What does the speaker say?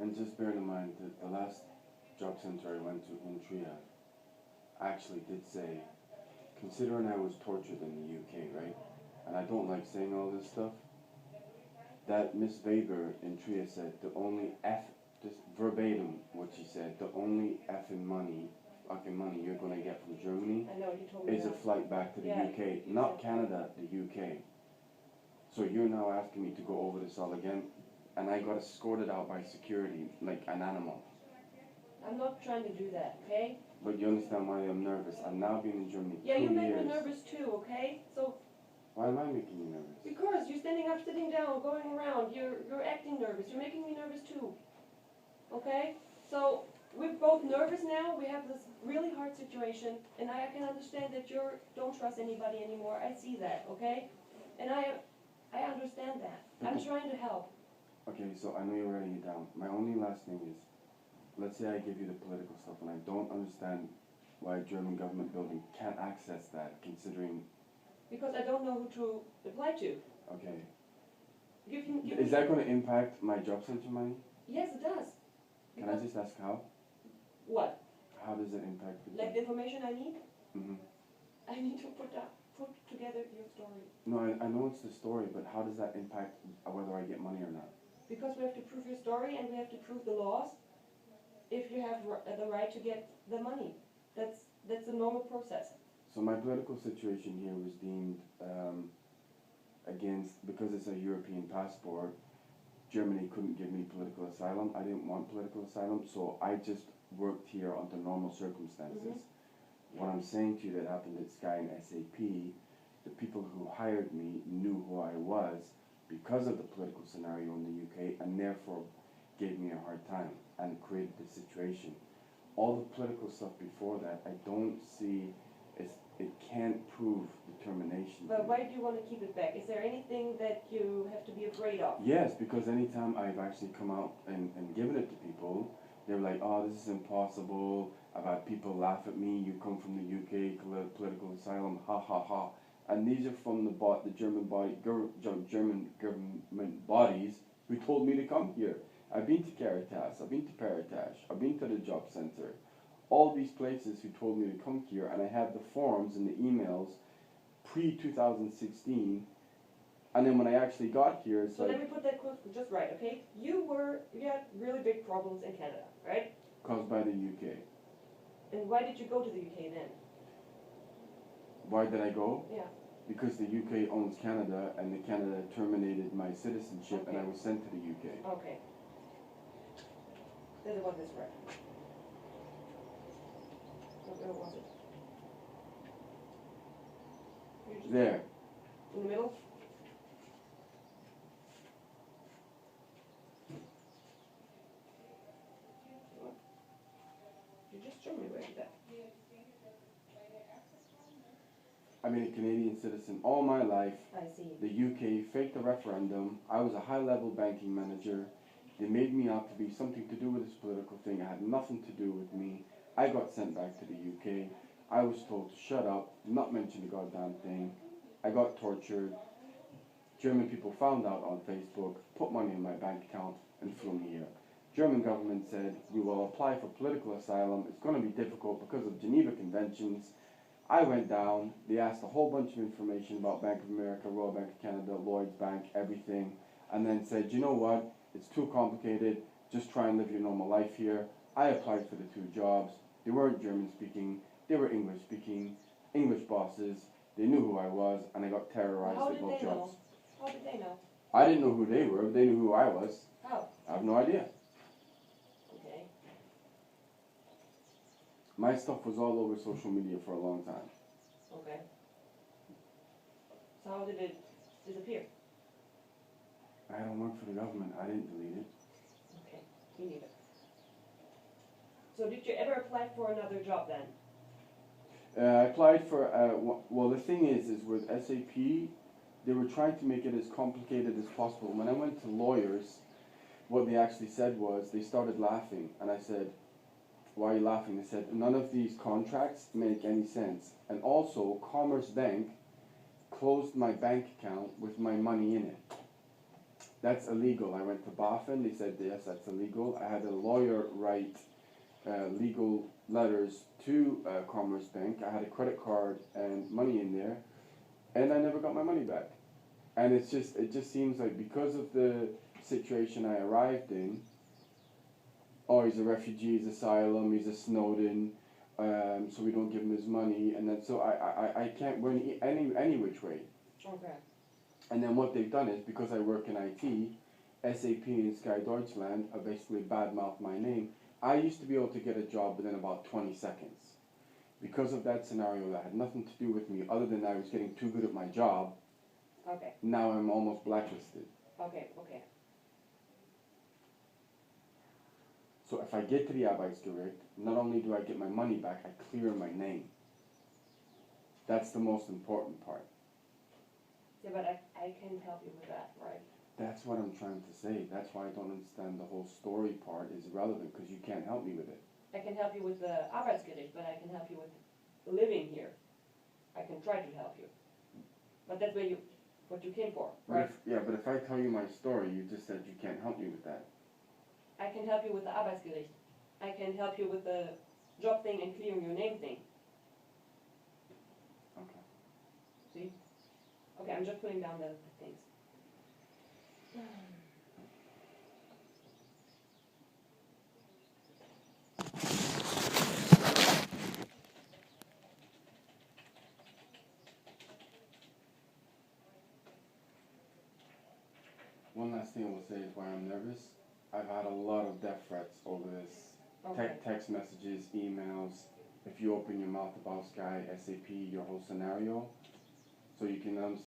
And just bear in mind that the last job center I went to in Tria actually did say, considering I was tortured in the UK, right? And I don't like saying all this stuff. That Miss Weber in Tria said the only just verbatim what she said, the only fucking money you're gonna get from Germany I know, you told me is a that. flight back to the Yeah, UK, you not said Canada, the UK. So you're now asking me to go over this all again, and I got escorted out by security like an animal. I'm not trying to do that, okay? But you understand why I'm nervous. I've now been in Germany 2 Yeah, you years. make me nervous too, okay? So, Why am I making you nervous? because you're standing up, sitting down, going around, you're acting nervous. You're making me nervous too, okay? So, we're both nervous now. We have this really hard situation, and I can understand that you don't trust anybody anymore. I see that, okay? And I understand that. I'm Okay. trying to help. Okay, so I know you're writing it down. My only last thing is, let's say I give you the political stuff and I don't understand why a German government building can't access that, considering, Because I don't know who to apply to. okay. Give me, Is that going to impact my job center money? Yes, it does. Can I just ask how? What? How does it impact the Like the information I need? Mm-hmm. I need to put together your story. No, I know it's the story, but how does that impact whether I get money or not? Because we have to prove your story and we have to prove the laws if you have the right to get the money. That's a normal process. So my political situation here was deemed against, because it's a European passport, Germany couldn't give me political asylum. I didn't want political asylum, so I just worked here under normal circumstances. What I'm saying to you that happened at Sky and SAP, the people who hired me knew who I was because of the political scenario in the UK and therefore gave me a hard time and created the situation. All the political stuff before that, I don't see, it can't prove determination. But why do you want to keep it back? Is there anything that you have to be afraid of? Yes, because anytime I've actually come out and given it to people, they're like, oh, this is impossible. I've had people laugh at me, you come from the UK, political asylum, ha ha ha. And these are from the German government bodies who told me to come here. I've been to Caritas, I've been to Paritash, I've been to the job center. All these places who told me to come here, and I have the forms and the emails pre-2016. And then when I actually got here, it's so like... let me put that just right, okay? You had really big problems in Canada, right? Caused by the UK. And why did you go to the UK then? Why did I go? Yeah. Because the UK owns Canada, and the Canada terminated my citizenship, and I was sent to the UK. Okay. Then it was this right. Where was it? There. In the middle? You just showed me where is that. I've been a Canadian citizen all my life. I see. The UK faked a referendum. I was a high-level banking manager. They made me out to be something to do with this political thing. It had nothing to do with me. I got sent back to the UK. I was told to shut up, not mention the goddamn thing. I got tortured. German people found out on Facebook, put money in my bank account, and flew me here. German government said, we will apply for political asylum. It's going to be difficult because of Geneva Conventions. I went down, they asked a whole bunch of information about Bank of America, Royal Bank of Canada, Lloyd's Bank, everything, and then said, you know what, it's too complicated, just try and live your normal life here. I applied for the 2 jobs. They weren't German speaking, they were English speaking, English bosses, they knew who I was, and I got terrorized at both jobs. How did they know? I didn't know who they were, but they knew who I was. How? I have no idea. Okay. My stuff was all over social media for a long time. Okay. So how did it disappear? I don't work for the government, I didn't delete it. Okay, me neither. So did you ever apply for another job then? I applied for, well the thing is with SAP, they were trying to make it as complicated as possible. When I went to lawyers, what they actually said was, they started laughing, and I said, why are you laughing? They said, none of these contracts make any sense. And also, Commerce Bank closed my bank account with my money in it. That's illegal. I went to BaFin. They said yes, that's illegal. I had a lawyer write legal letters to Commerce Bank. I had a credit card and money in there, and I never got my money back. And it just seems like because of the situation I arrived in. Oh, he's a refugee, he's asylum, he's a Snowden, so we don't give him his money, and then so I can't win any which way. Okay. And then what they've done is, because I work in IT, SAP and Sky Deutschland are basically badmouth my name. I used to be able to get a job within about 20 seconds. Because of that scenario that had nothing to do with me, other than I was getting too good at my job, Okay. now I'm almost blacklisted. Okay. Okay. So if I get to the Arbeitsgericht, not only do I get my money back, I clear my name. That's the most important part. Yeah, but I can help you with that, right? That's what I'm trying to say. That's why I don't understand the whole story part is irrelevant, because you can't help me with it. I can help you with the Arbeitsgericht, but I can help you with living here. I can try to help you. But that's what you came for, right? But if I tell you my story, you just said you can't help me with that. I can help you with the Arbeitsgericht. I can help you with the job thing and clearing your name thing. Okay. See? Okay, I'm just putting down the things. One last thing I will say is why I'm nervous. I've had a lot of death threats over this. Okay. Text messages, emails. If you open your mouth about Sky, SAP, your whole scenario, so you can understand.